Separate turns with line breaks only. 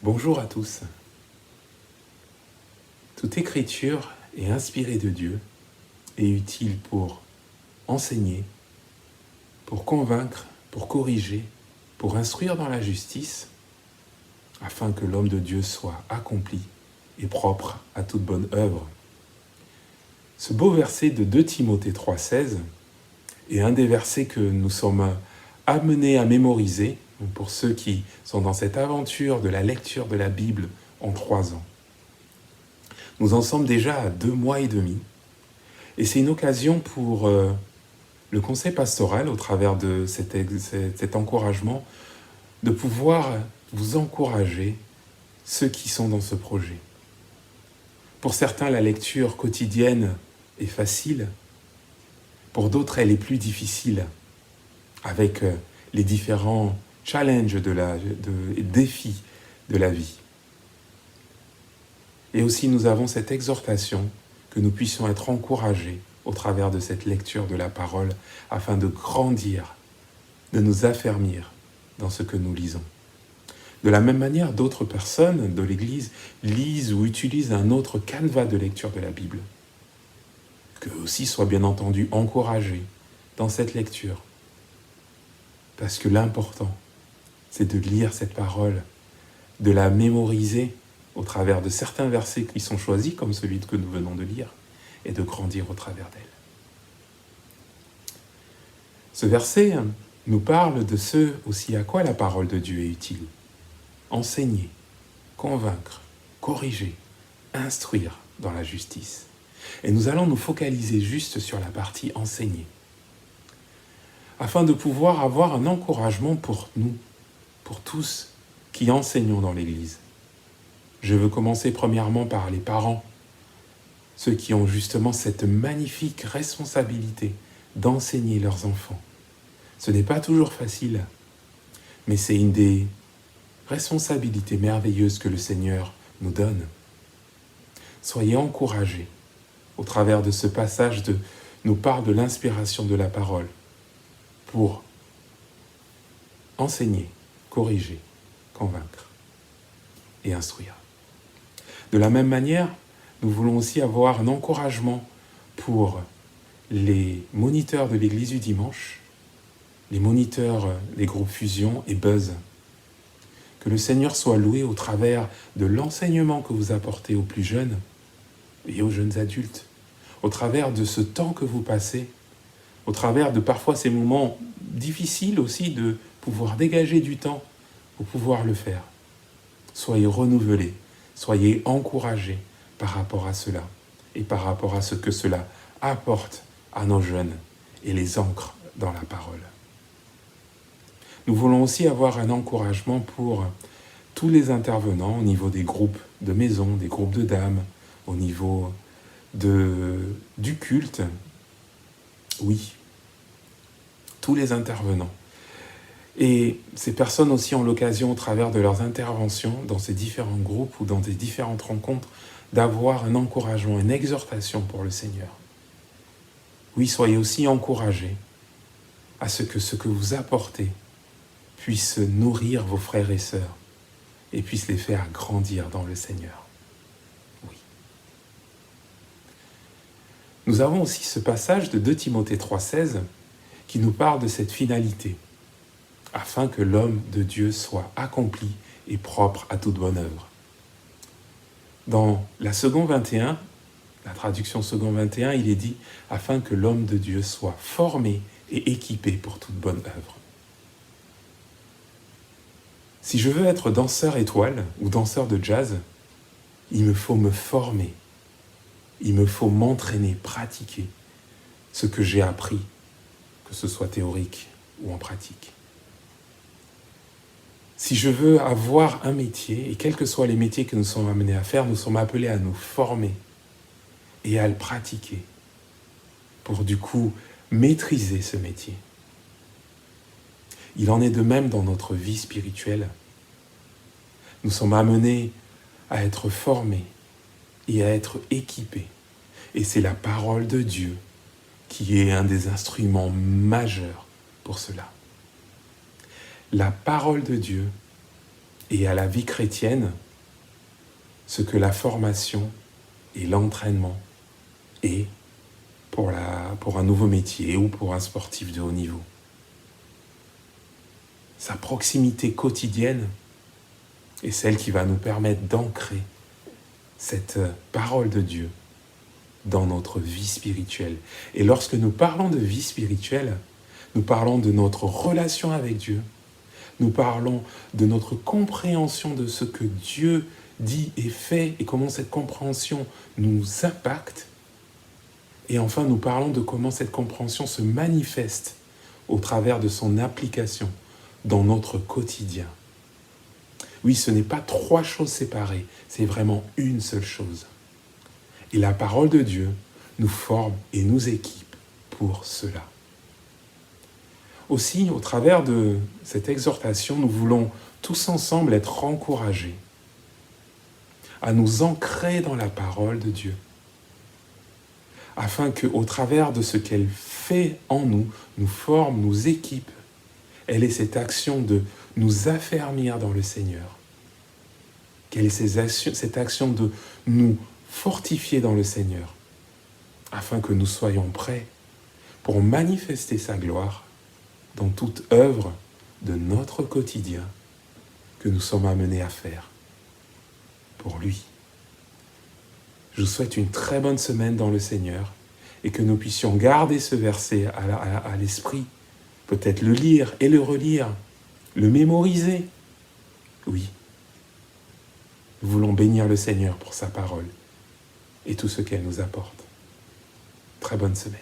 Bonjour à tous. Toute écriture est inspirée de Dieu et utile pour enseigner, pour convaincre, pour corriger, pour instruire dans la justice, afin que l'homme de Dieu soit accompli et propre à toute bonne œuvre. Ce beau verset de 2 Timothée 3,16 est un des versets que nous sommes amenés à mémoriser pour ceux qui sont dans cette aventure de la lecture de la Bible en 3 ans. Nous en sommes déjà à 2 mois et demi et c'est une occasion pour le conseil pastoral, au travers de cet encouragement, de pouvoir vous encourager, ceux qui sont dans ce projet. Pour certains, la lecture quotidienne est facile, pour d'autres, elle est plus difficile, avec les différents challenges et défis de la vie. Et aussi, nous avons cette exhortation que nous puissions être encouragés au travers de cette lecture de la parole, afin de grandir, de nous affermir dans ce que nous lisons. De la même manière, d'autres personnes de l'Église lisent ou utilisent un autre canevas de lecture de la Bible. Qu'eux aussi soient bien entendu encouragés dans cette lecture. Parce que l'important, c'est de lire cette parole, de la mémoriser au travers de certains versets qui sont choisis, comme celui que nous venons de lire, et de grandir au travers d'elle. Ce verset nous parle de ce aussi à quoi la parole de Dieu est utile. Enseigner, convaincre, corriger, instruire dans la justice. Et nous allons nous focaliser juste sur la partie enseigner, afin de pouvoir avoir un encouragement pour nous, pour tous qui enseignons dans l'Église. Je veux commencer premièrement par les parents, ceux qui ont justement cette magnifique responsabilité d'enseigner leurs enfants. Ce n'est pas toujours facile, mais c'est une des responsabilités merveilleuses que le Seigneur nous donne. Soyez encouragés au travers de ce passage nous parle de l'inspiration de la parole pour enseigner, corriger, convaincre et instruire. De la même manière, nous voulons aussi avoir un encouragement pour les moniteurs de l'Église du dimanche, les moniteurs des groupes Fusion et Buzz. Que le Seigneur soit loué au travers de l'enseignement que vous apportez aux plus jeunes et aux jeunes adultes, au travers de ce temps que vous passez, au travers de parfois ces moments difficiles aussi de pouvoir dégager du temps pour pouvoir le faire. Soyez renouvelés, soyez encouragés par rapport à cela et par rapport à ce que cela apporte à nos jeunes et les ancre dans la parole. Nous voulons aussi avoir un encouragement pour tous les intervenants au niveau des groupes de maison, des groupes de dames, au niveau du culte. Oui, tous les intervenants. Et ces personnes aussi ont l'occasion, au travers de leurs interventions dans ces différents groupes ou dans des différentes rencontres, d'avoir un encouragement, une exhortation pour le Seigneur. Oui, soyez aussi encouragés à ce que vous apportez puisse nourrir vos frères et sœurs et puisse les faire grandir dans le Seigneur. Oui. Nous avons aussi ce passage de 2 Timothée 3,16 qui nous parle de cette finalité, afin que l'homme de Dieu soit accompli et propre à toute bonne œuvre. Dans la seconde 21, la traduction seconde 21, il est dit « afin que l'homme de Dieu soit formé et équipé pour toute bonne œuvre ». Si je veux être danseur étoile ou danseur de jazz, il me faut me former, il me faut m'entraîner, pratiquer ce que j'ai appris, que ce soit théorique ou en pratique. Si je veux avoir un métier, et quels que soient les métiers que nous sommes amenés à faire, nous sommes appelés à nous former et à le pratiquer pour du coup maîtriser ce métier. Il en est de même dans notre vie spirituelle. Nous sommes amenés à être formés et à être équipés. Et c'est la parole de Dieu qui est un des instruments majeurs pour cela. La parole de Dieu et à la vie chrétienne ce que la formation et l'entraînement est pour un nouveau métier ou pour un sportif de haut niveau. Sa proximité quotidienne est celle qui va nous permettre d'ancrer cette parole de Dieu dans notre vie spirituelle. Et lorsque nous parlons de vie spirituelle, nous parlons de notre relation avec Dieu, nous parlons de notre compréhension de ce que Dieu dit et fait et comment cette compréhension nous impacte. Et enfin, nous parlons de comment cette compréhension se manifeste au travers de son application dans notre quotidien. Oui, ce n'est pas trois choses séparées, c'est vraiment une seule chose. Et la parole de Dieu nous forme et nous équipe pour cela. Aussi, au travers de cette exhortation, nous voulons tous ensemble être encouragés à nous ancrer dans la parole de Dieu, afin qu'au travers de ce qu'elle fait en nous, nous forme, nous équipe, elle ait cette action de nous affermir dans le Seigneur, qu'elle ait cette action de nous fortifier dans le Seigneur, afin que nous soyons prêts pour manifester sa gloire dans toute œuvre de notre quotidien que nous sommes amenés à faire pour lui. Je vous souhaite une très bonne semaine dans le Seigneur et que nous puissions garder ce verset à l'esprit, peut-être le lire et le relire, le mémoriser. Oui, nous voulons bénir le Seigneur pour sa parole et tout ce qu'elle nous apporte. Très bonne semaine.